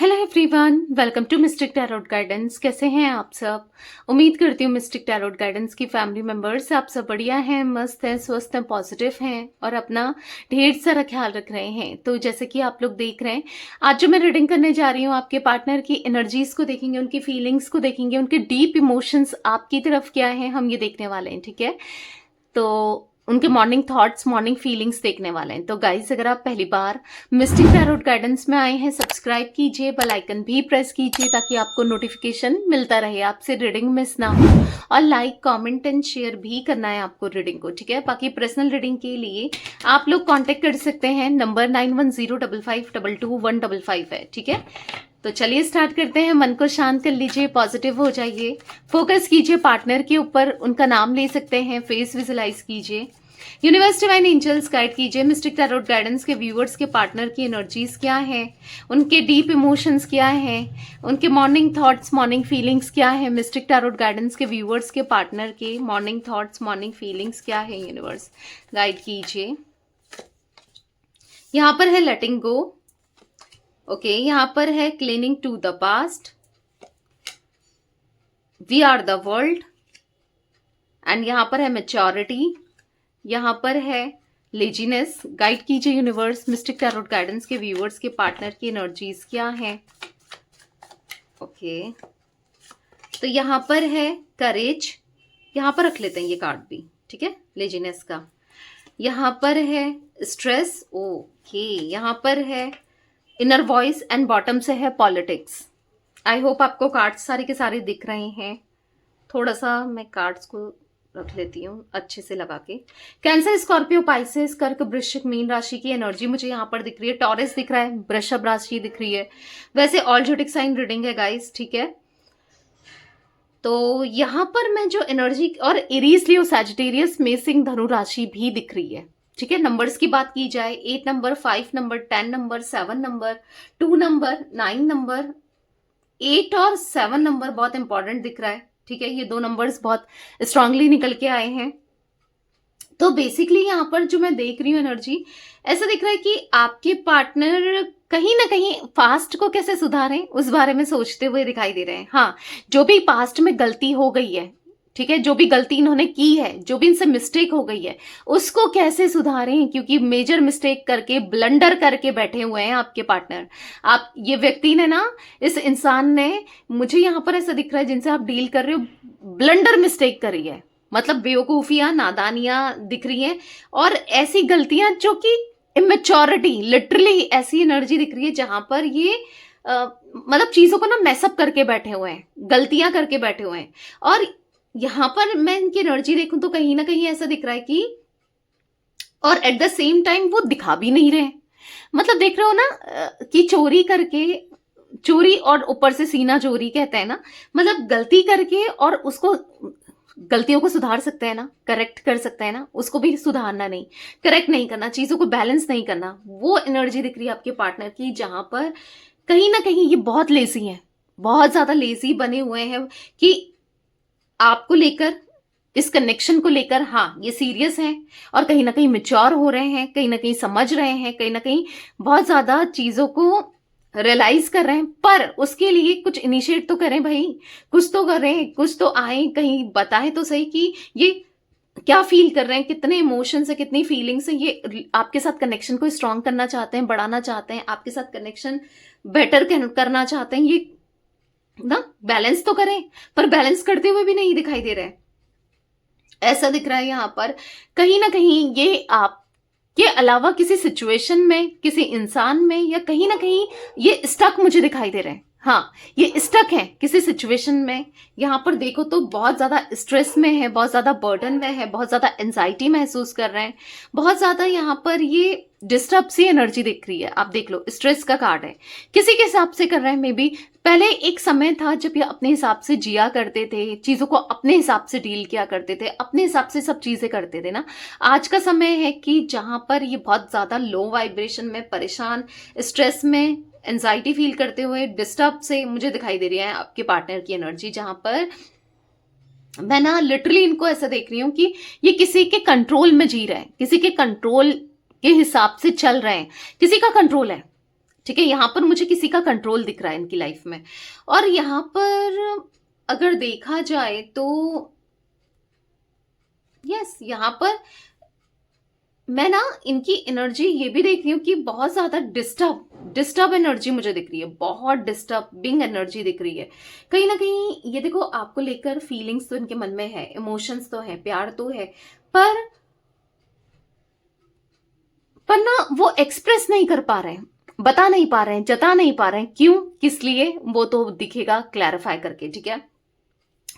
Hello everyone, welcome to mystic tarot guidance. कैसे हैं आप सब? उम्मीद करती हूँ मिस्टिक टैरोट गाइडेंस की फैमिली मेंबर्स आप सब बढ़िया हैं, मस्त हैं, स्वस्थ हैं, पॉजिटिव हैं और अपना ढेर सारा ख्याल रख रहे हैं। तो जैसे कि आप लोग देख रहे हैं, आज जो मैं रीडिंग करने जा रही हूँ, आपके पार्टनर की एनर्जीज को देखेंगे, उनकी फीलिंग्स को देखेंगे, उनके डीप इमोशंस आपकी तरफ क्या है, हम ये देखने वाले हैं। ठीक है, तो उनके मॉर्निंग थॉट्स, मॉर्निंग फीलिंग्स देखने वाले हैं। तो गाइस, अगर आप पहली बार मिस्टिक टैरोट गाइडेंस में आए हैं, सब्सक्राइब कीजिए, बेल आइकन भी प्रेस कीजिए ताकि आपको नोटिफिकेशन मिलता रहे, आपसे रीडिंग मिस ना हो। और लाइक, कमेंट एंड शेयर भी करना है आपको रीडिंग को। ठीक है, बाकी पर्सनल रीडिंग के लिए आप लोग कांटेक्ट कर सकते हैं, नंबर 9105522155 है। ठीक है, तो चलिए स्टार्ट करते हैं। मन को शांत कर लीजिए, पॉजिटिव हो जाइए, फोकस कीजिए पार्टनर के ऊपर, उनका नाम ले सकते हैं, फेस विजुलाइज कीजिए। यूनिवर्स डिवाइन एंजल्स गाइड कीजिए मिस्टिक टैरोट गाइडेंस के व्यूअर्स के पार्टनर की एनर्जीज क्या है, उनके डीप इमोशंस क्या है, उनके मॉर्निंग थॉट्स, मॉर्निंग फीलिंग्स क्या है। मिस्टिक टैरोट गाइडेंस के व्यूअर्स के पार्टनर के मॉर्निंग थॉट्स, मॉर्निंग फीलिंग्स क्या है, यूनिवर्स गाइड कीजिए। यहाँ पर है लेटिंग गो, ओके, यहाँ पर है cleaning to the past, we are the world, and यहाँ पर है मैच्योरिटी, यहाँ पर है लेजीनेस। गाइड कीजिए यूनिवर्स मिस्टिक टैरोट गाइडेंस के व्यूअर्स के पार्टनर की एनर्जीज क्या है। ओके, तो यहाँ पर है करेज, यहाँ पर रख लेते हैं ये कार्ड भी। ठीक है, लेजीनेस का। यहाँ पर है स्ट्रेस, ओके, यहाँ पर है इनर वॉइस एंड बॉटम से है पॉलिटिक्स। आई होप आपको कार्ड्स सारे के सारे दिख रहे हैं। थोड़ा सा मैं कार्ड्स को रख लेती हूँ अच्छे से लगा के। कैंसर, स्कॉर्पियो, पाइसेस, कर्क, वृश्चिक, मीन राशि की एनर्जी मुझे यहाँ पर दिख रही है। टॉरस दिख रहा है, वृषभ राशि दिख रही है। वैसे ऑल ज़ोडिक साइन रीडिंग है गाइस, ठीक है। तो यहाँ पर मैं जो एनर्जी, और एरीज, लियो, सैजिटेरियस, मेषिंग, धनु राशि भी दिख रही है। ठीक है, नंबर्स की बात की जाए, 8 number, 5 number, 10 number, 7 number, 2 number, 9 number, 8 और 7 नंबर बहुत इंपॉर्टेंट दिख रहा है। ठीक है, ये दो नंबर्स बहुत स्ट्रांगली निकल के आए हैं। तो बेसिकली यहाँ पर जो मैं देख रही हूँ एनर्जी, ऐसा दिख रहा है कि आपके पार्टनर कहीं ना कहीं पास्ट को कैसे सुधारें उस बारे में सोचते हुए दिखाई दे रहे हैं। हाँ, जो भी पास्ट में गलती हो गई है, ठीक है, जो भी गलती इन्होंने की है, जो भी इनसे मिस्टेक हो गई है, उसको कैसे सुधारें, क्योंकि मेजर मिस्टेक करके, ब्लंडर करके बैठे हुए हैं आपके पार्टनर। आप, ये व्यक्ति ने ना, इस इंसान ने, मुझे यहाँ पर ऐसा दिख रहा है जिनसे आप डील कर रहे हो, ब्लंडर मिस्टेक करी है, मतलब बेवकूफियां, नादानियां दिख रही हैं, और ऐसी गलतियां जो कि इमेच्योरिटी, लिटरली ऐसी एनर्जी दिख रही है जहां पर ये मतलब चीजों को ना मैसअप करके बैठे हुए हैं, गलतियां करके बैठे हुए हैं। और यहां पर मैं इनकी एनर्जी देखूं तो कहीं ना कहीं ऐसा दिख रहा है कि, और एट द सेम टाइम वो दिखा भी नहीं रहे। मतलब देख रहे हो ना कि चोरी करके, चोरी और ऊपर से सीना चोरी कहते हैं ना, मतलब गलती करके और उसको, गलतियों को सुधार सकते हैं ना, करेक्ट कर सकते हैं ना, उसको भी सुधारना नहीं, करेक्ट नहीं करना, चीजों को बैलेंस नहीं करना, वो एनर्जी दिख रही है आपके पार्टनर की, जहां पर कहीं ना कहीं ये बहुत लेजी हैं, बहुत ज्यादा लेजी बने हुए हैं कि आपको लेकर, इस कनेक्शन को लेकर, हाँ ये सीरियस हैं और कहीं ना कहीं मैच्योर हो रहे हैं, कहीं ना कहीं समझ रहे हैं, कहीं ना कहीं बहुत ज्यादा चीजों को रियलाइज कर रहे हैं। पर उसके लिए कुछ इनिशिएट तो करें भाई, कुछ तो करें, कुछ तो आए, कहीं बताएं तो सही कि ये क्या फील कर रहे हैं, कितने इमोशंस है, कितनी फीलिंग्स है। ये आपके साथ कनेक्शन को स्ट्रांग करना चाहते हैं, बढ़ाना चाहते हैं, आपके साथ कनेक्शन बेटर करना चाहते हैं, ये ना बैलेंस तो करें, पर बैलेंस करते हुए भी नहीं दिखाई दे रहे हैं। ऐसा दिख रहा है यहाँ पर कहीं ना कहीं ये आप के अलावा किसी सिचुएशन में, किसी इंसान में, या कहीं ना कहीं ये स्टक मुझे दिखाई दे रहे हैं। हाँ, ये स्टक है किसी सिचुएशन में। यहाँ पर देखो तो बहुत ज्यादा स्ट्रेस में है, बहुत ज्यादा बर्डन में है, बहुत ज्यादा एंजाइटी महसूस कर रहे हैं, बहुत ज्यादा यहाँ पर ये डिस्टर्ब सी एनर्जी दिख रही है। आप देख लो, स्ट्रेस का कार्ड है, किसी के हिसाब से कर रहे हैं। मे बी पहले एक समय था जब ये अपने हिसाब से जिया करते थे, चीजों को अपने हिसाब से डील किया करते थे, अपने हिसाब से सब चीजें करते थे ना। आज का समय है कि जहां पर ये बहुत ज्यादा लो वाइब्रेशन में, परेशान, स्ट्रेस में, एंजाइटी फील करते हुए, डिस्टर्ब से मुझे दिखाई दे रही है आपके पार्टनर की एनर्जी, जहां पर मैं ना लिटरली इनको ऐसा देख रही हूँ कि ये किसी के कंट्रोल में जी रहे हैं, किसी के कंट्रोल के हिसाब से चल रहे हैं, किसी का कंट्रोल है, ठीक है, यहाँ पर मुझे किसी का कंट्रोल दिख रहा है इनकी लाइफ में। और यहाँ पर अगर देखा जाए तो यस, यहाँ पर मैं ना इनकी एनर्जी ये भी देख रही हूँ कि बहुत ज्यादा डिस्टर्ब एनर्जी मुझे दिख रही है, बहुत डिस्टर्बिंग एनर्जी दिख रही है। कहीं ना कहीं ये देखो, आपको लेकर फीलिंग्स तो इनके मन में है, इमोशंस तो है, प्यार तो है, पर ना वो एक्सप्रेस नहीं कर पा रहे हैं, बता नहीं पा रहे हैं, जता नहीं पा रहे हैं। क्यों, किस लिए, वो तो दिखेगा क्लैरिफाई करके, ठीक है।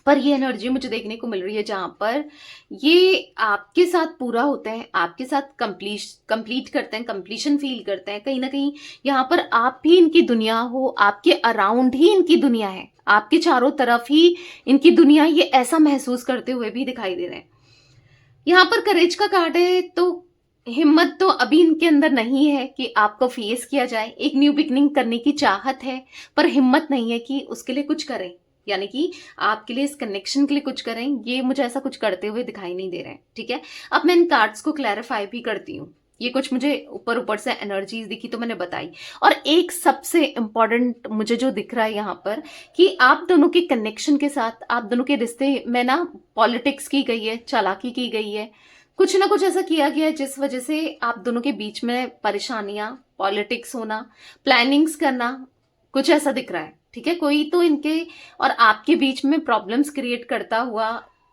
पर ये एनर्जी मुझे देखने को मिल रही है जहां पर ये आपके साथ पूरा होते हैं, आपके साथ कंप्लीट करते हैं, कंप्लीशन फील करते हैं। कहीं ना कहीं यहाँ पर आप भी इनकी दुनिया हो, आपके अराउंड ही इनकी दुनिया है, आपके चारों तरफ ही इनकी दुनिया, ये ऐसा महसूस करते हुए भी दिखाई दे रहे हैं। यहाँ पर करेज का कार्ड है, तो हिम्मत तो अभी इनके अंदर नहीं है कि आपको फेस किया जाए। एक न्यू बिगनिंग करने की चाहत है, पर हिम्मत नहीं है कि उसके लिए कुछ करें, यानी कि आपके लिए, इस कनेक्शन के लिए कुछ करें। ये मुझे ऐसा कुछ करते हुए दिखाई नहीं दे रहे हैं, ठीक है। अब मैं इन कार्ड्स को क्लैरिफाई भी करती हूँ। ये कुछ मुझे ऊपर ऊपर से एनर्जीज दिखी तो मैंने बताई। और एक सबसे इंपॉर्टेंट मुझे जो दिख रहा है यहाँ पर, कि आप दोनों के कनेक्शन के साथ, आप दोनों के रिश्ते में ना पॉलिटिक्स की गई है, चालाकी की गई है, कुछ ना कुछ ऐसा किया गया है जिस वजह से आप दोनों के बीच में परेशानियां, पॉलिटिक्स होना, प्लानिंग्स करना, कुछ ऐसा दिख रहा है, ठीक है। कोई तो इनके और आपके बीच में प्रॉब्लम्स क्रिएट करता हुआ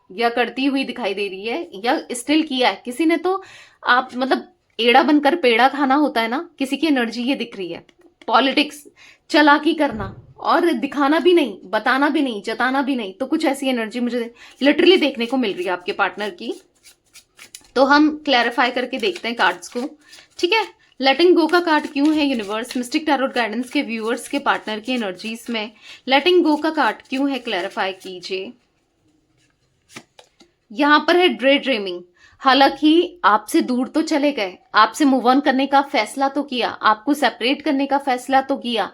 या करती हुई दिखाई दे रही है, या स्टिल किया है किसी ने। तो आप मतलब एड़ा बनकर पेड़ा खाना होता है ना, किसी की एनर्जी ये दिख रही है। पॉलिटिक्स, चालाकी करना, और दिखाना भी नहीं, बताना भी नहीं, जताना भी नहीं, तो कुछ ऐसी एनर्जी मुझे लिटरली देखने को मिल रही है आपके पार्टनर की। तो हम क्लैरिफाई करके देखते हैं कार्ड्स को, ठीक है। लेटिंग गो का कार्ड क्यों है यूनिवर्स, मिस्टिक टैरोट गाइडेंस के व्यूअर्स के पार्टनर की एनर्जीज में लेटिंग गो का कार्ड क्यों है, क्लैरिफाई कीजिए। यहां पर है ड्रे ड्रीमिंग। हालांकि आपसे दूर तो चले गए, आपसे मूव ऑन करने का फैसला तो किया, आपको सेपरेट करने का फैसला तो किया,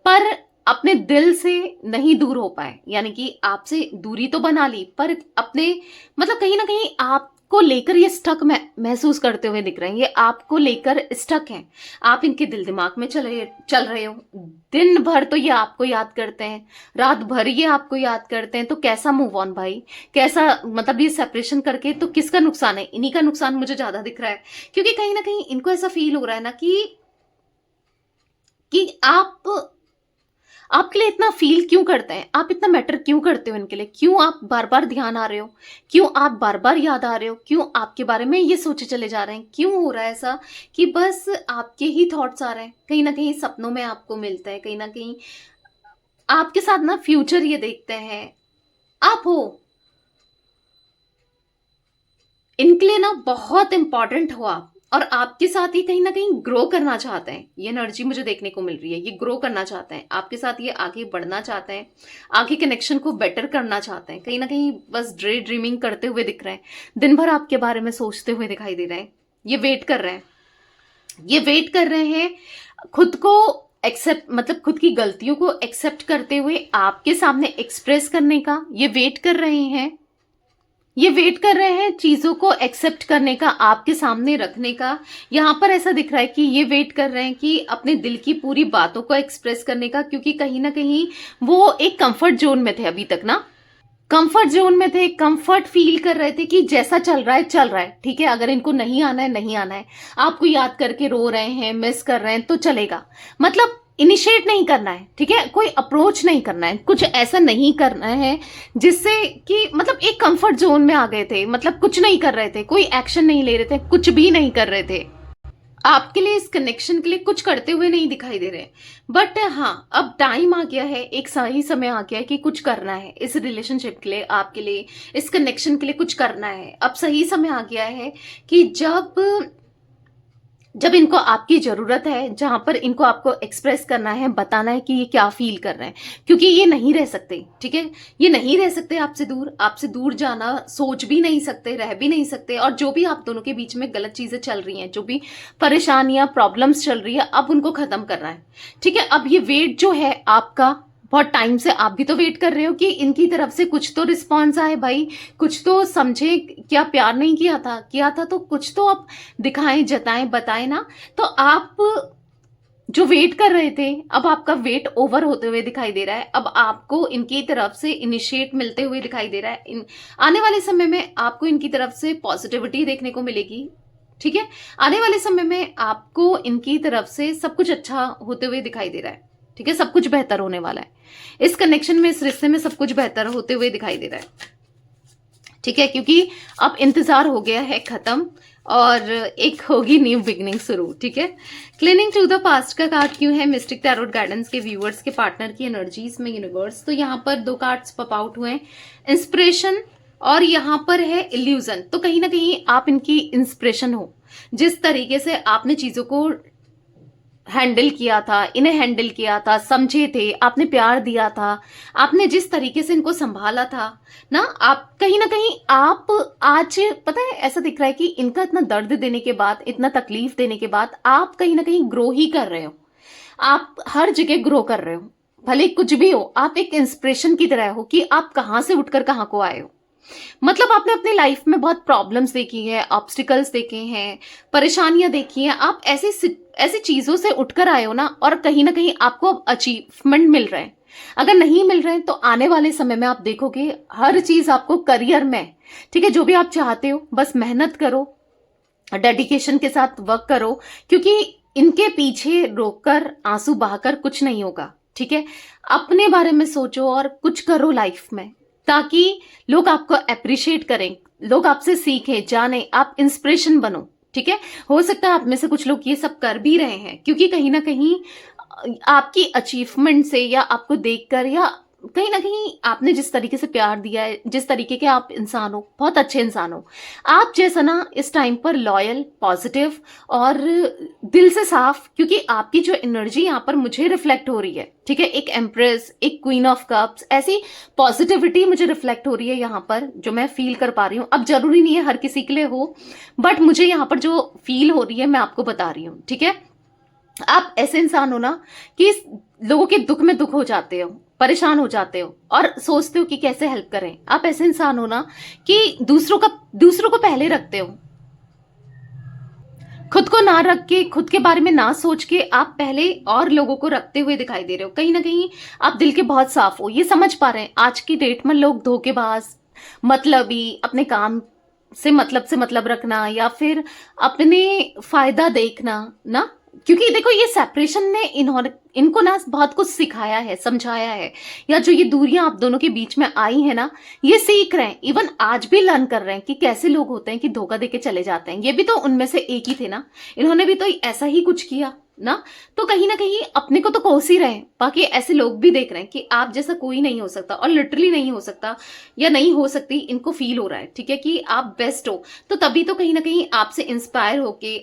पर अपने दिल से नहीं दूर हो पाए। यानी कि आपसे दूरी तो बना ली, पर अपने मतलब कहीं ना कहीं आपको लेकर ये स्टक महसूस करते हुए दिख रहे हैं। ये आपको लेकर स्टक हैं, आप इनके दिल दिमाग में चल रहे हो। दिन भर तो ये आपको याद करते हैं, रात भर ये आपको याद करते हैं। तो कैसा मूव ऑन भाई, कैसा, मतलब ये सेपरेशन करके तो किसका नुकसान है? इन्हीं का नुकसान मुझे ज्यादा दिख रहा है, क्योंकि कहीं ना कहीं इनको ऐसा फील हो रहा है ना कि आपके लिए इतना फील क्यों करते हैं, आप इतना मैटर क्यों करते हो इनके लिए, क्यों आप बार बार ध्यान आ रहे हो, क्यों आप बार बार याद आ रहे हो, क्यों आपके बारे में ये सोचे चले जा रहे हैं, क्यों हो रहा है ऐसा कि बस आपके ही थॉट्स आ रहे हैं। कहीं ना कहीं सपनों में आपको मिलता है, कहीं ना कहीं आपके साथ ना फ्यूचर ये देखते हैं, आप हो इनके लिए ना बहुत इंपॉर्टेंट हो आप, और आपके साथ ही कहीं ना कहीं ग्रो करना चाहते हैं। ये एनर्जी मुझे देखने को मिल रही है, ये ग्रो करना चाहते हैं आपके साथ, ये आगे बढ़ना चाहते हैं, आगे कनेक्शन को बेटर करना चाहते हैं। कहीं ना कहीं बस ड्रे ड्रीमिंग करते हुए दिख रहे हैं, दिन भर आपके बारे में सोचते हुए दिखाई दे रहे हैं। ये वेट कर रहे हैं, ये वेट कर रहे हैं खुद को एक्सेप्ट, मतलब खुद की गलतियों को एक्सेप्ट करते हुए आपके सामने एक्सप्रेस करने का। ये वेट कर रहे हैं, ये वेट कर रहे हैं चीजों को एक्सेप्ट करने का, आपके सामने रखने का। यहां पर ऐसा दिख रहा है कि ये वेट कर रहे हैं कि अपने दिल की पूरी बातों को एक्सप्रेस करने का, क्योंकि कहीं ना कहीं वो एक कंफर्ट जोन में थे अभी तक ना, कंफर्ट जोन में थे, कंफर्ट फील कर रहे थे कि जैसा चल रहा है, ठीक है। अगर इनको नहीं आना है, नहीं आना है, आपको याद करके रो रहे हैं, मिस कर रहे हैं, तो चलेगा। मतलब इनिशिएट नहीं करना है, ठीक है, कोई अप्रोच नहीं करना है, कुछ ऐसा नहीं करना है जिससे कि मतलब एक कंफर्ट जोन में आ गए थे, मतलब कुछ नहीं कर रहे थे, कोई एक्शन नहीं ले रहे थे, कुछ भी नहीं कर रहे थे, आपके लिए, इस कनेक्शन के लिए कुछ करते हुए नहीं दिखाई दे रहे। बट हाँ, अब टाइम आ गया है, एक सही समय आ गया है कि कुछ करना है इस रिलेशनशिप के लिए, आपके लिए, इस कनेक्शन के लिए कुछ करना है। अब सही समय आ गया है कि जब इनको आपकी जरूरत है, जहां पर इनको आपको एक्सप्रेस करना है, बताना है कि ये क्या फील कर रहे हैं, क्योंकि ये नहीं रह सकते, ठीक है। ये नहीं रह सकते आपसे दूर जाना सोच भी नहीं सकते, रह भी नहीं सकते। और जो भी आप दोनों के बीच में गलत चीजें चल रही हैं, जो भी परेशानियां, प्रॉब्लम्स चल रही है, अब उनको खत्म करना है, ठीक है। अब ये वेट जो है आपका, बहुत टाइम से आप भी तो वेट कर रहे हो कि इनकी तरफ से कुछ तो रिस्पॉन्स आए भाई, कुछ तो समझे, क्या प्यार नहीं किया था तो कुछ तो आप दिखाएं, जताएं, बताएं ना। तो आप जो वेट कर रहे थे, अब आपका वेट ओवर होते हुए दिखाई दे रहा है। अब आपको इनकी तरफ से इनिशिएट मिलते हुए दिखाई दे रहा है। आने वाले समय में आपको इनकी तरफ से पॉजिटिविटी देखने को मिलेगी। ठीक है, आने वाले समय में आपको इनकी तरफ से सब कुछ अच्छा होते हुए दिखाई दे रहा है। ठीक है, सब कुछ बेहतर होने वाला है इस कनेक्शन में, इस रिश्ते में सब कुछ बेहतर होते हुए दिखाई दे रहा है। ठीक है, क्योंकि अब इंतजार हो गया है खत्म और एक होगी न्यू बिगनिंग शुरू। ठीक है, क्लीनिंग टू द पास्ट का कार्ड क्यों है मिस्टिक टैरोट गाइडेंस के व्यूअर्स के पार्टनर की एनर्जीज में यूनिवर्स? तो यहाँ पर 2 कार्ड्स पॉप आउट हुए, इंस्पिरेशन और यहाँ पर है इल्यूजन। तो कहीं ना कहीं आप इनकी इंस्पिरेशन हो, जिस तरीके से आपने चीजों को हैंडल किया था, इन्हें हैंडल किया था, समझे थे, आपने प्यार दिया था, आपने जिस तरीके से इनको संभाला था ना, आप कहीं ना कहीं आप आज पता है ऐसा दिख रहा है कि इनका इतना दर्द देने के बाद, इतना तकलीफ देने के बाद आप कहीं ना कहीं ग्रो ही कर रहे हो। आप हर जगह ग्रो कर रहे हो, भले कुछ भी हो, आप एक इंस्पिरेशन की तरह हो कि आप कहां से उठकर कहां को आए हो। मतलब आपने अपनी लाइफ में बहुत प्रॉब्लम्स देखी है, ऑब्स्टिकल्स देखे हैं, परेशानियां देखी हैं, आप ऐसी चीजों से उठकर आए हो ना, और कहीं ना कहीं आपको अब अचीवमेंट मिल रहे हैं। अगर नहीं मिल रहे हैं तो आने वाले समय में आप देखोगे हर चीज आपको करियर में, ठीक है, जो भी आप चाहते हो, बस मेहनत करो, डेडिकेशन के साथ वर्क करो, क्योंकि इनके पीछे रोककर आंसू बहाकर कुछ नहीं होगा। ठीक है, अपने बारे में सोचो और कुछ करो लाइफ में, ताकि लोग आपको अप्रिशिएट करें, लोग आपसे सीखें, जाने, आप इंस्पिरेशन बनो। ठीक है, हो सकता है आप में से कुछ लोग ये सब कर भी रहे हैं, क्योंकि कहीं ना कहीं आपकी अचीवमेंट से या आपको देखकर या कहीं ना कहीं आपने जिस तरीके से प्यार दिया है, जिस तरीके के आप इंसान हो, बहुत अच्छे इंसान हो आप जैसा ना, इस टाइम पर लॉयल, पॉजिटिव और दिल से साफ, क्योंकि आपकी जो एनर्जी यहाँ पर मुझे रिफ्लेक्ट हो रही है। ठीक है, एक एम्प्रेस, एक क्वीन ऑफ कप्स, ऐसी पॉजिटिविटी मुझे रिफ्लेक्ट हो रही है यहाँ पर, जो मैं फील कर पा रही हूँ। अब जरूरी नहीं है हर किसी के लिए हो, बट मुझे यहाँ पर जो फील हो रही है मैं आपको बता रही हूँ। ठीक है, आप ऐसे इंसान हो ना कि लोगों के दुख में दुख हो जाते हो, परेशान हो जाते हो और सोचते हो कि कैसे हेल्प करें। आप ऐसे इंसान हो ना कि दूसरों को पहले रखते हो, खुद को ना रख के, खुद के बारे में ना सोच के आप पहले और लोगों को रखते हुए दिखाई दे रहे हो। कहीं ना कहीं आप दिल के बहुत साफ हो, ये समझ पा रहे हैं। आज की डेट में लोग धोखेबाज, मतलबी, अपने काम से मतलब रखना या फिर अपने फायदा देखना ना, क्योंकि देखो ये सेपरेशन ने इनको ना बहुत कुछ सिखाया है, समझाया है, या जो ये दूरियां आप दोनों के बीच में आई है ना, ये सीख रहे हैं, इवन आज भी लर्न कर रहे हैं कि कैसे लोग होते हैं कि धोखा देके चले जाते हैं। ये भी तो उनमें से एक ही थे ना, इन्होंने भी तो ऐसा ही कुछ किया ना। तो कहीं ना कहीं अपने को तो कोस ही रहे हैं, बाकी ऐसे लोग भी देख रहे हैं कि आप जैसा कोई नहीं हो सकता, और लिटरली नहीं हो सकता या नहीं हो सकती, इनको फील हो रहा है। ठीक है, कि आप बेस्ट हो, तो तभी तो कहीं ना कहीं आपसे इंस्पायर होके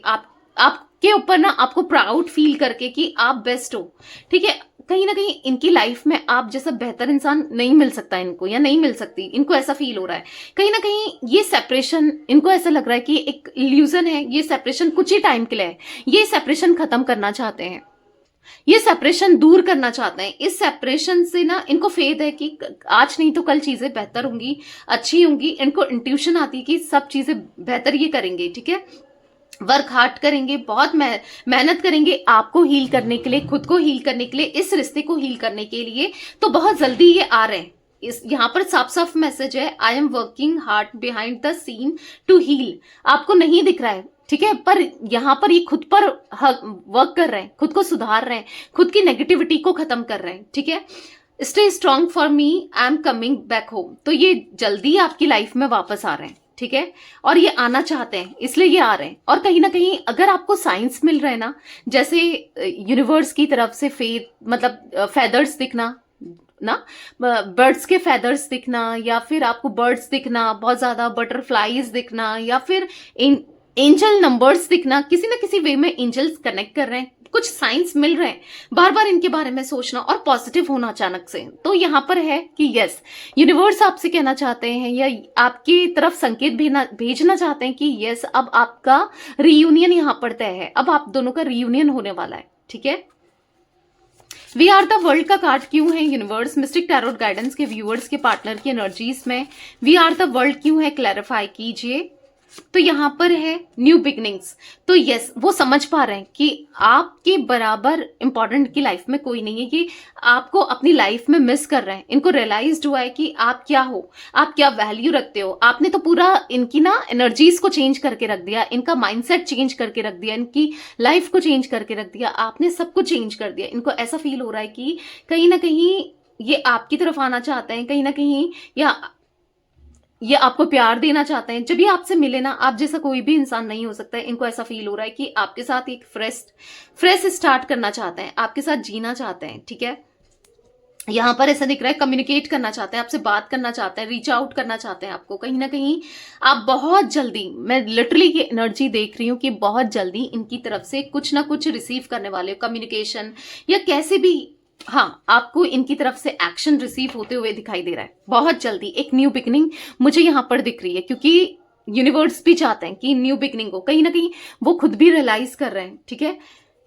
आपके ऊपर ना, आपको प्राउड फील करके कि आप बेस्ट हो। ठीक है, कहीं ना कहीं इनकी लाइफ में आप जैसा बेहतर इंसान नहीं मिल सकता इनको, या नहीं मिल सकती इनको, ऐसा फील हो रहा है। कहीं ना कहीं ये सेपरेशन, इनको ऐसा लग रहा है कि एक इल्यूजन है, ये सेपरेशन कुछ ही टाइम के लिए है, ये सेपरेशन खत्म करना चाहते हैं, ये सेपरेशन दूर करना चाहते हैं। इस सेपरेशन से ना इनको फेथ है कि आज नहीं तो कल चीजें बेहतर होंगी, अच्छी होंगी। इनको इंट्यूशन आती है कि सब चीजें बेहतर ये करेंगे। ठीक है, वर्क हार्ड करेंगे, बहुत मेहनत करेंगे आपको हील करने के लिए, खुद को हील करने के लिए, इस रिश्ते को हील करने के लिए। तो बहुत जल्दी ये आ रहे हैं। इस यहाँ पर साफ साफ मैसेज है, I am working hard behind the scene to heal. आपको नहीं दिख रहा है, ठीक है, पर यहाँ पर ये खुद पर वर्क कर रहे हैं, खुद को सुधार रहे हैं, खुद की नेगेटिविटी को खत्म कर रहे हैं। ठीक है, stay strong for me, I am coming back home. तो ये जल्दी आपकी लाइफ में वापस आ रहे हैं। ठीक है, और ये आना चाहते हैं, इसलिए ये आ रहे हैं। और कहीं ना कहीं अगर आपको साइंस मिल रहा है ना, जैसे यूनिवर्स की तरफ से मतलब फेदर्स दिखना ना, बर्ड्स के फेदर्स दिखना, या फिर आपको बर्ड्स दिखना, बहुत ज्यादा बटरफ्लाईज दिखना, या फिर एंजल नंबर्स दिखना, किसी ना किसी वे में एंजल्स कनेक्ट कर रहे हैं, कुछ साइंस मिल रहे हैं। बार बार इनके बारे में सोचना और पॉजिटिव होना अचानक से, तो यहाँ पर है कि यस, यूनिवर्स आपसे कहना चाहते हैं या आपकी तरफ संकेत भेजना चाहते हैं कि यस, अब आपका रीयूनियन यहाँ पर तय है, अब आप दोनों का रीयूनियन होने वाला है। ठीक है, वी आर द वर्ल्ड का कार्ड क्यों है यूनिवर्स मिस्टिक टैरोट गाइडेंस के व्यूअर्स के पार्टनर की एनर्जीज में? वी आर द वर्ल्ड क्यों है, क्लैरिफाई कीजिए। तो यहाँ पर है न्यू बिगनिंग्स। तो यस, वो समझ पा रहे हैं कि आपके बराबर इंपॉर्टेंट की लाइफ में कोई नहीं है, कि आपको अपनी लाइफ में मिस कर रहे हैं। इनको रियलाइज्ड हुआ है कि आप क्या हो, आप क्या वैल्यू रखते हो। आपने तो पूरा इनकी ना एनर्जीज को चेंज करके रख दिया, इनका माइंडसेट चेंज करके रख दिया, इनकी लाइफ को चेंज करके रख दिया, आपने सब कुछ चेंज कर दिया। इनको ऐसा फील हो रहा है कि कहीं ना कहीं ये आपकी तरफ आना चाहते हैं, कहीं ना कहीं, या ये आपको प्यार देना चाहते हैं। जब ये आपसे मिले ना, आप जैसा कोई भी इंसान नहीं हो सकता है। इनको ऐसा फील हो रहा है कि आपके साथ एक फ्रेश स्टार्ट करना चाहते हैं, आपके साथ जीना चाहते हैं, ठीक है। यहाँ पर ऐसा दिख रहा है कम्युनिकेट करना चाहते हैं, आपसे बात करना चाहते हैं, रीच आउट करना चाहते हैं आपको। कहीं ना कहीं आप बहुत जल्दी, मैं लिटरली ये एनर्जी देख रही हूँ कि बहुत जल्दी इनकी तरफ से कुछ ना कुछ रिसीव करने वाले हो, कम्युनिकेशन या कैसे भी। हाँ, आपको इनकी तरफ से एक्शन रिसीव होते हुए दिखाई दे रहा है बहुत जल्दी। एक न्यू बिगनिंग मुझे यहाँ पर दिख रही है, क्योंकि यूनिवर्स भी चाहते हैं कि न्यू बिगनिंग हो। कहीं ना कहीं वो खुद भी रियलाइज कर रहे हैं, ठीक है,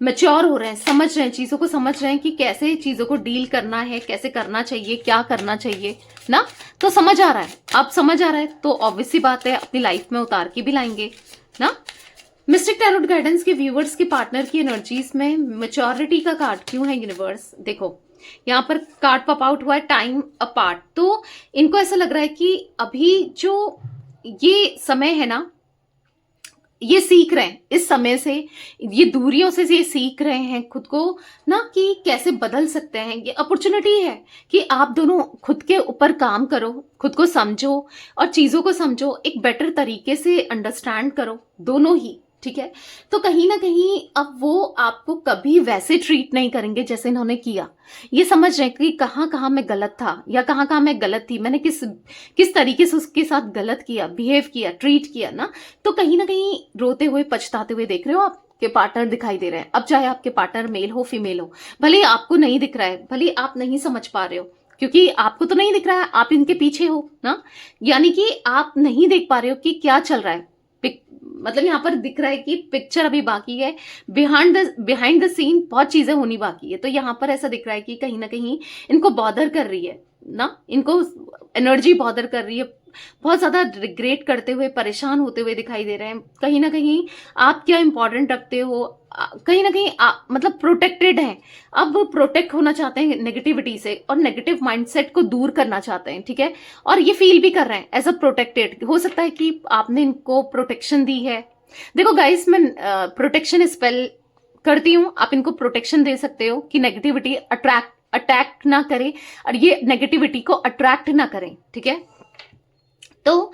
मैच्योर हो रहे हैं, समझ रहे हैं, चीजों को समझ रहे हैं कि कैसे चीजों को डील करना है, कैसे करना चाहिए, क्या करना चाहिए ना। तो समझ आ रहा है, अब समझ आ रहा है तो ऑब्वियस सी बात है अपनी लाइफ में उतार के भी लाएंगे ना। मिस्टिक टैरोट गाइडेंस के व्यूवर्स के पार्टनर की एनर्जीज में मैच्योरिटी का कार्ड क्यों है यूनिवर्स? देखो, यहाँ पर कार्ड पॉप आउट हुआ है टाइम अपार्ट। तो इनको ऐसा लग रहा है कि अभी जो ये समय है ना, ये सीख रहे हैं इस समय से, ये दूरियों से ये सीख रहे हैं खुद को ना, कि कैसे बदल सकते हैं। ये अपॉर्चुनिटी है कि आप दोनों खुद के ऊपर काम करो, खुद को समझो और चीजों को समझो, एक बेटर तरीके से अंडरस्टैंड करो दोनों ही, ठीक है। तो कहीं ना कहीं अब वो आपको कभी वैसे ट्रीट नहीं करेंगे जैसे इन्होंने किया। ये समझ रहे हैं कि कहाँ कहाँ मैं गलत था या कहाँ कहाँ मैं गलत थी, मैंने किस तरीके से उसके साथ गलत किया, बिहेव किया, ट्रीट किया ना। तो कहीं ना कहीं रोते हुए पछताते हुए देख रहे हो आप के पार्टनर दिखाई दे रहे हैं। अब चाहे आपके पार्टनर मेल हो फीमेल हो, भले ही आपको नहीं दिख रहा है, भले ही आप नहीं समझ पा रहे हो, क्योंकि आपको तो नहीं दिख रहा है, आप इनके पीछे हो ना, यानी कि आप नहीं देख पा रहे हो कि क्या चल रहा है। मतलब यहाँ पर दिख रहा है कि पिक्चर अभी बाकी है, बिहाइंड द सीन बहुत चीजें होनी बाकी है। तो यहाँ पर ऐसा दिख रहा है कि कहीं ना कहीं इनको बॉदर कर रही है ना, इनको एनर्जी बॉदर कर रही है, बहुत ज्यादा रिग्रेट करते हुए, परेशान होते हुए दिखाई दे रहे हैं। कहीं ना कहीं आप क्या इंपॉर्टेंट रखते हो, कहीं ना कहीं मतलब प्रोटेक्टेड है, अब प्रोटेक्ट होना चाहते हैं नेगेटिविटी से और नेगेटिव माइंडसेट को दूर करना चाहते हैं, ठीक है। और ये फील भी कर रहे हैं एज अ प्रोटेक्टेड। हो सकता है कि आपने इनको प्रोटेक्शन दी है। देखो गाइस, मैं प्रोटेक्शन स्पेल करती हूँ, आप इनको प्रोटेक्शन दे सकते हो कि नेगेटिविटी अटैक ना करे और ये नेगेटिविटी को अट्रैक्ट ना करें, ठीक है। तो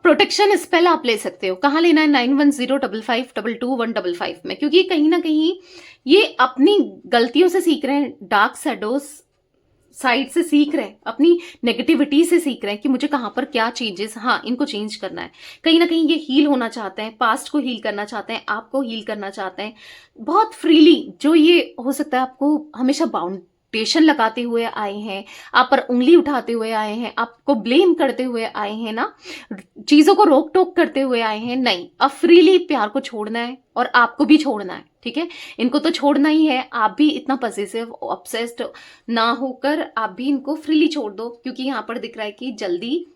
प्रोटेक्शन स्पेल आप ले सकते हो। कहाँ लेना है? 9105522155 में, क्योंकि कहीं ना कहीं ये अपनी गलतियों से सीख रहे हैं, डार्क शैडोज साइड से सीख रहे हैं, अपनी नेगेटिविटी से सीख रहे हैं कि मुझे कहाँ पर क्या चेंजेस, हाँ इनको चेंज करना है। कहीं ना कहीं ये हील होना चाहते हैं, पास्ट को हील करना चाहते हैं, आपको हील करना चाहते हैं बहुत फ्रीली। जो ये हो सकता है आपको हमेशा बाउंडेशन लगाते हुए आए हैं, आप पर उंगली उठाते हुए आए हैं, आपको ब्लेम करते हुए आए हैं ना, चीजों को रोक टोक करते हुए आए हैं। नहीं, अब फ्रीली प्यार को छोड़ना है और आपको भी छोड़ना है, ठीक है। इनको तो छोड़ना ही है, आप भी इतना पॉसेसिव ऑब्सेस्ड ना होकर आप भी इनको फ्रीली छोड़ दो, क्योंकि यहाँ पर दिख रहा है कि जल्दी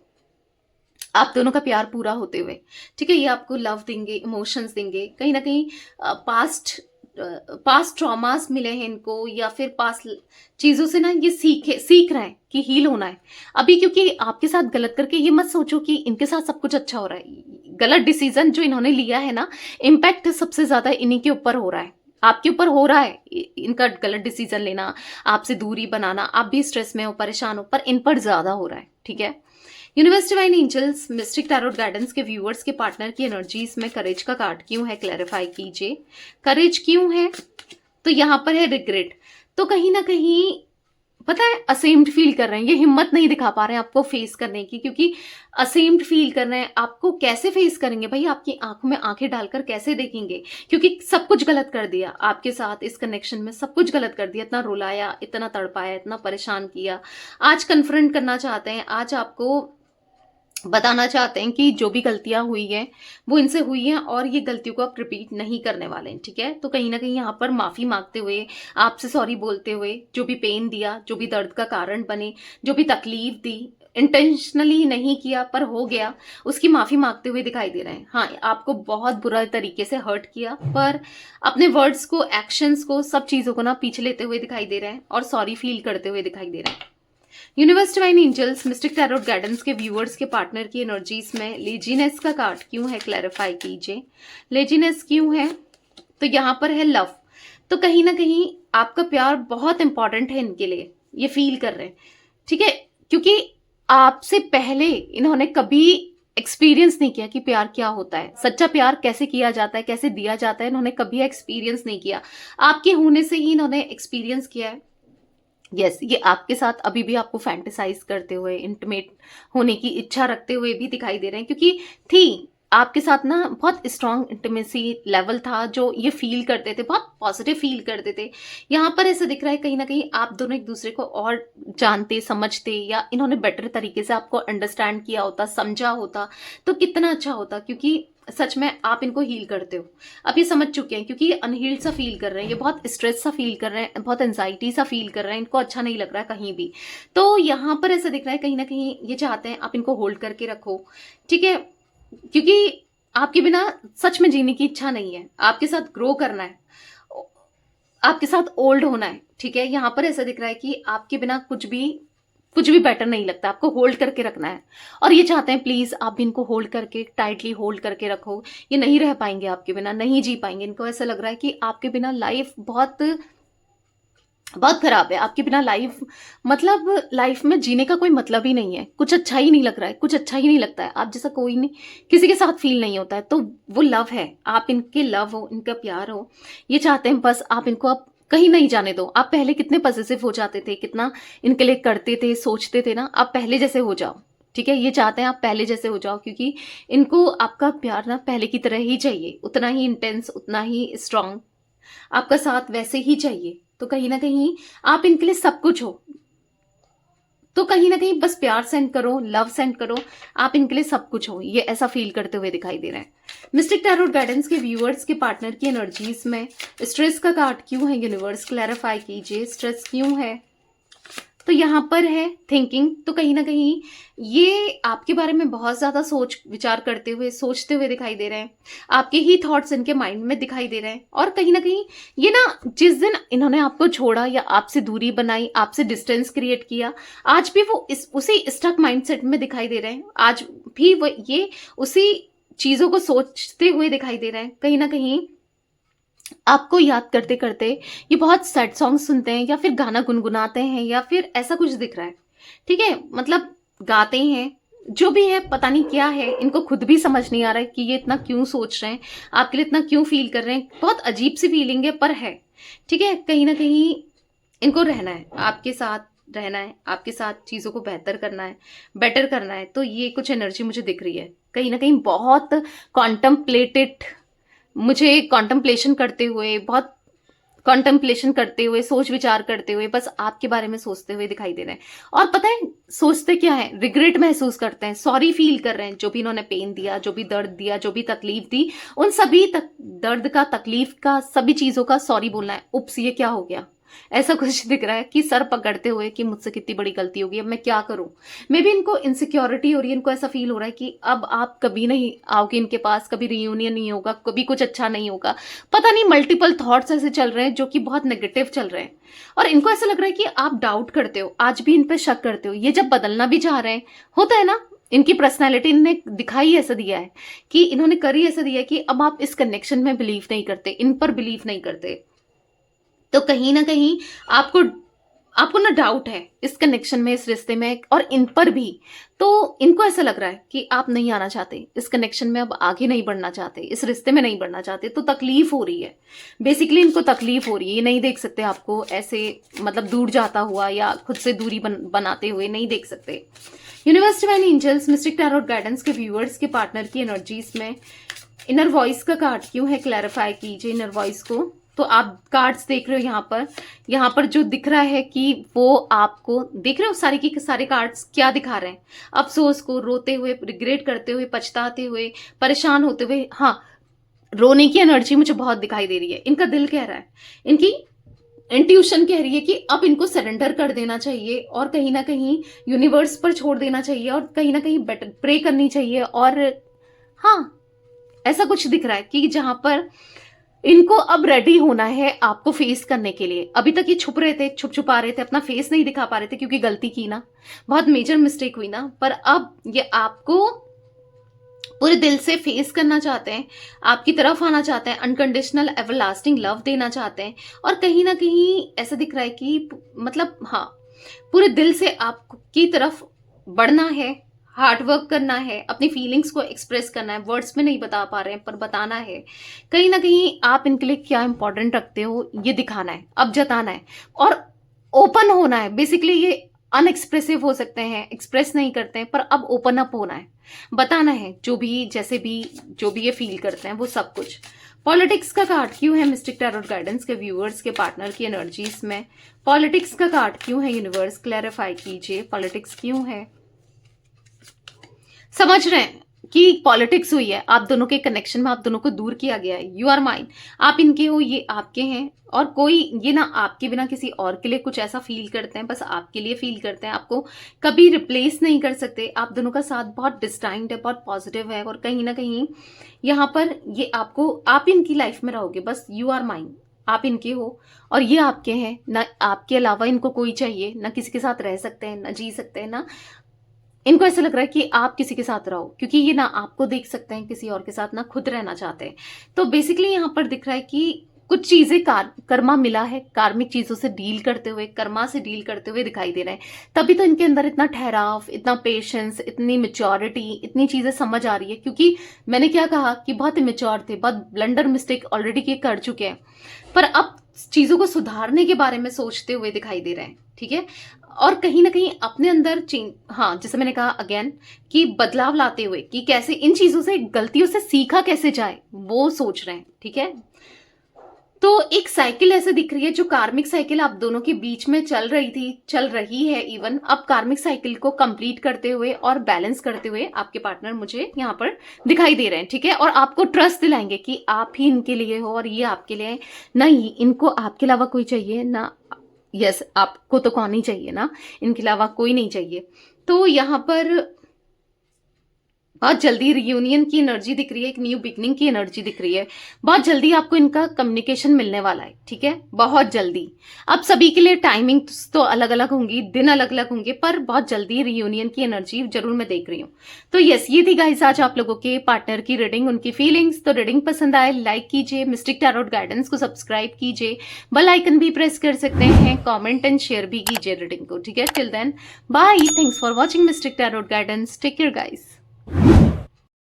आप दोनों का प्यार पूरा होते हुए, ठीक है, ये आपको लव देंगे, इमोशंस देंगे। कहीं ना कहीं पास्ट ट्रॉमास मिले हैं इनको, या फिर पास्ट चीजों से ना ये सीख रहे हैं कि हील होना है अभी। क्योंकि आपके साथ गलत करके ये मत सोचो कि इनके साथ सब कुछ अच्छा हो रहा है। गलत डिसीजन जो इन्होंने लिया है ना, इम्पैक्ट सबसे ज्यादा इन्हीं के ऊपर हो रहा है, आपके ऊपर हो रहा है इनका गलत डिसीजन लेना, आपसे दूरी बनाना। आप भी स्ट्रेस में हो, परेशान हो, पर इन पर ज्यादा हो रहा है, ठीक है। Universe divine angels mystic tarot guidance के व्यूअर्स के पार्टनर की एनर्जीज में करेज का कार्ड क्यों है? क्लैरिफाई कीजिए, करेज क्यों है? तो यहाँ पर है रिग्रेट। तो कहीं ना कहीं पता है असेम्ड फील कर रहे हैं, ये हिम्मत नहीं दिखा पा रहे हैं आपको फेस करने की, क्योंकि असेम्ड फील कर रहे हैं। आपको कैसे फेस करेंगे भाई? आपकी आंखों में आंखें डालकर कैसे देखेंगे? क्योंकि सब कुछ गलत कर दिया आपके साथ, इस कनेक्शन में सब कुछ गलत कर दिया, इतना रुलाया, इतना तड़पाया, इतना परेशान किया। आज कन्फ्रंट करना चाहते हैं, आज आपको बताना चाहते हैं कि जो भी गलतियां हुई हैं वो इनसे हुई हैं और ये गलतियों को आप रिपीट नहीं करने वाले हैं, ठीक है। तो कहीं ना कहीं यहाँ पर माफी मांगते हुए, आपसे सॉरी बोलते हुए, जो भी पेन दिया, जो भी दर्द का कारण बने, जो भी तकलीफ दी, इंटेंशनली नहीं किया पर हो गया, उसकी माफी मांगते हुए दिखाई दे रहे हैं। हाँ, आपको बहुत बुरा तरीके से हर्ट किया, पर अपने वर्ड्स को, एक्शंस को, सब चीजों को ना पीछे लेते हुए दिखाई दे रहे हैं और सॉरी फील करते हुए दिखाई दे रहे हैं। Universe divine angels mystic tarot guidance के व्यूअर्स के पार्टनर की एनर्जीज में लेजीनेस का कार्ड क्यों है, क्लैरिफाई कीजिए। लेजीनेस क्यों है? तो यहाँ पर है लव। तो कहीं ना कहीं आपका प्यार बहुत इंपॉर्टेंट है इनके लिए, ये फील कर रहे हैं, ठीक है, क्योंकि आपसे पहले इन्होंने कभी एक्सपीरियंस नहीं किया कि प्यार क्या होता है, सच्चा प्यार कैसे किया जाता है, कैसे दिया जाता है, इन्होंने कभी एक्सपीरियंस नहीं किया। आपके होने से ही इन्होंने एक्सपीरियंस किया है। यस, ये आपके साथ अभी भी आपको फैंटेसाइज करते हुए, इंटीमेट होने की इच्छा रखते हुए भी दिखाई दे रहे हैं, क्योंकि थी आपके साथ ना बहुत स्ट्रांग इंटीमेसी लेवल था, जो ये फील करते थे, बहुत पॉजिटिव फील करते थे। यहाँ पर ऐसा दिख रहा है कहीं ना कहीं आप दोनों एक दूसरे को और जानते, समझते, या इन्होंने बेटर तरीके से आपको अंडरस्टैंड किया होता, समझा होता तो कितना अच्छा होता, क्योंकि सच में आप इनको हील करते हो। अब ये समझ चुके हैं, क्योंकि ये अनहील्ड सा फील कर रहे हैं, ये बहुत स्ट्रेस सा फील कर रहे हैं, बहुत एंजाइटी सा फील कर रहे हैं, इनको अच्छा नहीं लग रहा है कहीं भी। तो यहाँ पर ऐसा दिख रहा है कहीं ना कहीं ये चाहते हैं आप इनको होल्ड करके रखो, ठीक है, क्योंकि आपके बिना सच में जीने की इच्छा नहीं है, आपके साथ ग्रो करना है, आपके साथ ओल्ड होना है, ठीक है। यहाँ पर ऐसा दिख रहा है कि आपके बिना कुछ भी बेटर नहीं लगता, आपको होल्ड करके रखना है, और ये चाहते हैं प्लीज आप भी इनको होल्ड करके, टाइटली होल्ड करके रखो। ये नहीं रह पाएंगे आपके बिना, नहीं जी पाएंगे। इनको ऐसा लग रहा है कि आपके बिना लाइफ बहुत बहुत खराब है, आपके बिना लाइफ, मतलब लाइफ में जीने का कोई मतलब ही नहीं है, कुछ अच्छा ही नहीं लग रहा है, कुछ अच्छा ही नहीं लगता है, आप जैसा कोई नहीं, किसी के साथ फील नहीं होता है। तो वो लव है, आप इनके लव हो, इनका प्यार हो, ये चाहते हैं बस आप इनको अब कहीं नहीं जाने दो। आप पहले कितने पॉजिटिव हो जाते थे, कितना इनके लिए करते थे, सोचते थे ना, आप पहले जैसे हो जाओ, ठीक है। ये चाहते हैं आप पहले जैसे हो जाओ, क्योंकि इनको आपका प्यार ना पहले की तरह ही चाहिए, उतना ही इंटेंस, उतना ही स्ट्रांग, आपका साथ वैसे ही चाहिए। तो कहीं ना कहीं आप इनके लिए सब कुछ हो, तो कहीं ना कहीं बस प्यार सेंड करो, लव सेंड करो, आप इनके लिए सब कुछ हो, ये ऐसा फील करते हुए दिखाई दे रहा है। मिस्टिक टैरोट गाइडेंस के व्यूअर्स के पार्टनर की एनर्जीज में स्ट्रेस का कार्ड क्यों है, यूनिवर्स क्लैरिफाई कीजिए, स्ट्रेस क्यों है। तो यहाँ पर है थिंकिंग। तो कहीं ना कहीं ये आपके बारे में बहुत ज्यादा सोच विचार करते हुए, सोचते हुए दिखाई दे रहे हैं, आपके ही थॉट्स इनके माइंड में दिखाई दे रहे हैं। और कहीं ना कहीं ये ना, जिस दिन इन्होंने आपको छोड़ा या आपसे दूरी बनाई, आपसे डिस्टेंस क्रिएट किया, आज भी वो उसी स्टक माइंडसेट में दिखाई दे रहे हैं, आज भी वो ये उसी चीजों को सोचते हुए दिखाई दे रहे हैं। कहीं ना कहीं आपको याद करते करते ये बहुत सैड सॉन्ग सुनते हैं, या फिर गाना गुनगुनाते हैं, या फिर ऐसा कुछ दिख रहा है, ठीक है, मतलब गाते हैं, जो भी है, पता नहीं क्या है, इनको खुद भी समझ नहीं आ रहा है कि ये इतना क्यों सोच रहे हैं, आपके लिए इतना क्यों फील कर रहे हैं। बहुत अजीब सी फीलिंग है, पर है, ठीक है। कहीं ना कहीं इनको रहना है, आपके साथ रहना है, आपके साथ चीजों को बेहतर करना है, बेटर करना है। तो ये कुछ एनर्जी मुझे दिख रही है, कहीं ना कहीं बहुत कॉन्टम्पलेटेड, मुझे कॉन्टम्पलेशन करते हुए, बहुत कॉन्टम्पलेशन करते हुए, सोच विचार करते हुए, बस आपके बारे में सोचते हुए दिखाई दे रहे हैं। और पता है सोचते क्या है, रिग्रेट महसूस करते हैं, सॉरी फील कर रहे हैं, जो भी इन्होंने पेन दिया, जो भी दर्द दिया, जो भी तकलीफ दी, उन सभी दर्द का, तकलीफ का, सभी चीजों का सॉरी बोलना है। उप्स, ये क्या हो गया, ऐसा कुछ दिख रहा है कि सर पकड़ते हुए कि मुझसे कितनी बड़ी गलती होगी, अब मैं क्या करूं। मे बी इनको इनसिक्योरिटी हो रही है, इनको ऐसा फील हो रहा है कि अब आप कभी नहीं आओगे इनके पास, कभी रियूनियन नहीं होगा, कभी कुछ अच्छा नहीं होगा, पता नहीं, मल्टीपल थॉट्स ऐसे चल रहे हैं जो कि बहुत नेगेटिव चल रहे हैं। और इनको ऐसा लग रहा है कि आप डाउट करते हो, आज भी इन पे शक करते हो। ये जब बदलना भी चाह रहे हैं, होता है ना, इनकी पर्सनैलिटी ने दिखाई ऐसा दिया है कि इन्होंने करी ऐसा दिया है कि अब आप इस कनेक्शन में बिलीव नहीं करते, इन पर बिलीव नहीं करते। तो कहीं ना कहीं आपको ना डाउट है इस कनेक्शन में, इस रिश्ते में, और इन पर भी। तो इनको ऐसा लग रहा है कि आप नहीं आना चाहते इस कनेक्शन में, अब आगे नहीं बढ़ना चाहते, इस रिश्ते में नहीं बढ़ना चाहते। तो तकलीफ हो रही है, बेसिकली इनको तकलीफ हो रही है, ये नहीं देख सकते आपको ऐसे, मतलब दूर जाता हुआ या खुद से दूरी बनाते हुए नहीं देख सकते। Universe divine angels mystic tarot guidance के व्यूअर्स के पार्टनर की एनर्जीज में इनर वॉइस का कार्ड क्यों है, क्लैरिफाई कीजिए इनर वॉइस को। तो आप कार्ड्स देख रहे हो, यहाँ पर जो दिख रहा है कि वो आपको देख रहे हो, सारे की सारे कार्ड्स क्या दिखा रहे हैं, अफसोस को, रोते हुए, रिग्रेट करते हुए, पछताते हुए, परेशान होते हुए। हाँ, रोने की एनर्जी मुझे बहुत दिखाई दे रही है, इनका दिल कह रहा है, इनकी इंट्यूशन कह रही है कि अब इनको सरेंडर कर देना चाहिए और कहीं ना कहीं यूनिवर्स पर छोड़ देना चाहिए और कहीं ना कहीं बेटर प्रे करनी चाहिए। और हाँ, ऐसा कुछ दिख रहा है कि जहां पर इनको अब रेडी होना है आपको फेस करने के लिए। अभी तक ये छुप रहे थे, छुपा रहे थे, अपना फेस नहीं दिखा पा रहे थे क्योंकि गलती की ना, बहुत मेजर मिस्टेक हुई ना। पर अब ये आपको पूरे दिल से फेस करना चाहते हैं, आपकी तरफ आना चाहते हैं, अनकंडीशनल एवरलास्टिंग लव देना चाहते हैं। और कहीं ना कहीं ऐसा दिख रहा है कि मतलब हाँ, पूरे दिल से आपकी तरफ बढ़ना है, हार्ड वर्क करना है, अपनी फीलिंग्स को एक्सप्रेस करना है। वर्ड्स में नहीं बता पा रहे हैं पर बताना है। कहीं ना कहीं आप इनके लिए क्या इंपॉर्टेंट रखते हो ये दिखाना है, अब जताना है और ओपन होना है। बेसिकली ये अनएक्सप्रेसिव हो सकते हैं, एक्सप्रेस नहीं करते हैं, पर अब ओपन अप होना है, बताना है जो भी, जैसे भी, जो भी ये फील करते हैं वो सब कुछ। पॉलिटिक्स का कार्ड क्यों है मिस्टिक टैरोट गाइडेंस के व्यूअर्स के पार्टनर की एनर्जीज में? पॉलिटिक्स का कार्ड क्यों है यूनिवर्स, क्लैरिफाई कीजिए पॉलिटिक्स क्यों है। समझ रहे हैं कि पॉलिटिक्स हुई है, आप दोनों के कनेक्शन में आप दोनों को दूर किया गया है। यू आर माइन, आप इनके हो, ये आपके हैं। और कोई ये ना आपके बिना किसी और के लिए कुछ ऐसा फील करते हैं, बस आपके लिए फील करते हैं, आपको कभी रिप्लेस नहीं कर सकते। आप दोनों का साथ बहुत डिस्टाइंड है, बहुत पॉजिटिव है और कहीं ना कहीं यहाँ पर ये आपको, आप इनकी लाइफ में रहोगे बस। यू आर माइन, आप इनके हो और ये आपके हैं। ना आपके अलावा इनको कोई चाहिए, ना किसी के साथ रह सकते हैं, ना जी सकते हैं, ना इनको ऐसा लग रहा है कि आप किसी के साथ रहो, क्योंकि ये ना आपको देख सकते हैं किसी और के साथ, ना खुद रहना चाहते हैं। तो बेसिकली यहाँ पर दिख रहा है कि कुछ चीजें कर्मा मिला है, कार्मिक चीजों से डील करते हुए, कर्मा से डील करते हुए दिखाई दे रहे हैं। तभी तो इनके अंदर इतना ठहराव, इतना पेशेंस, इतनी मेच्योरिटी, इतनी चीजें समझ आ रही है। क्योंकि मैंने क्या कहा कि बहुत इमेच्योर थे, बहुत ब्लंडर मिस्टेक ऑलरेडी के कर चुके हैं, पर अब चीजों को सुधारने के बारे में सोचते हुए दिखाई दे रहे हैं। ठीक है, और कहीं ना कहीं अपने अंदर हाँ, जैसे मैंने कहा अगेन कि बदलाव लाते हुए कि कैसे इन चीजों से, गलतियों से सीखा कैसे जाए, वो सोच रहे हैं। ठीक है, तो एक साइकिल ऐसे दिख रही है, जो कार्मिक साइकिल आप दोनों के बीच में चल रही थी, चल रही है इवन, अब कार्मिक साइकिल को कंप्लीट करते हुए और बैलेंस करते हुए आपके पार्टनर मुझे यहाँ पर दिखाई दे रहे हैं। ठीक है, और आपको ट्रस्ट दिलाएंगे कि आप ही इनके लिए हो और ये आपके लिए नहीं, इनको आपके अलावा कोई चाहिए ना। यस, आपको तो कौन ही चाहिए ना, इनके अलावा कोई नहीं चाहिए। तो यहाँ पर बहुत जल्दी रियूनियन की एनर्जी दिख रही है, एक न्यू बिगनिंग की एनर्जी दिख रही है। बहुत जल्दी आपको इनका कम्युनिकेशन मिलने वाला है। ठीक है, बहुत जल्दी। अब सभी के लिए टाइमिंग तो अलग अलग होंगी, दिन अलग अलग होंगे, पर बहुत जल्दी रियूनियन की एनर्जी जरूर मैं देख रही हूँ। तो यस, ये थी गाइस आज आप लोगों के पार्टनर की रीडिंग, उनकी फीलिंग्स। तो रीडिंग पसंद आए लाइक कीजिए, मिस्टिक टैरोट गाइडेंस को सब्सक्राइब कीजिए, बेल आइकन भी प्रेस कर सकते हैं, कॉमेंट एंड शेयर भी कीजिए रीडिंग को। ठीक है, till then bye, thanks for watching mystic tarot guidance, take care guys.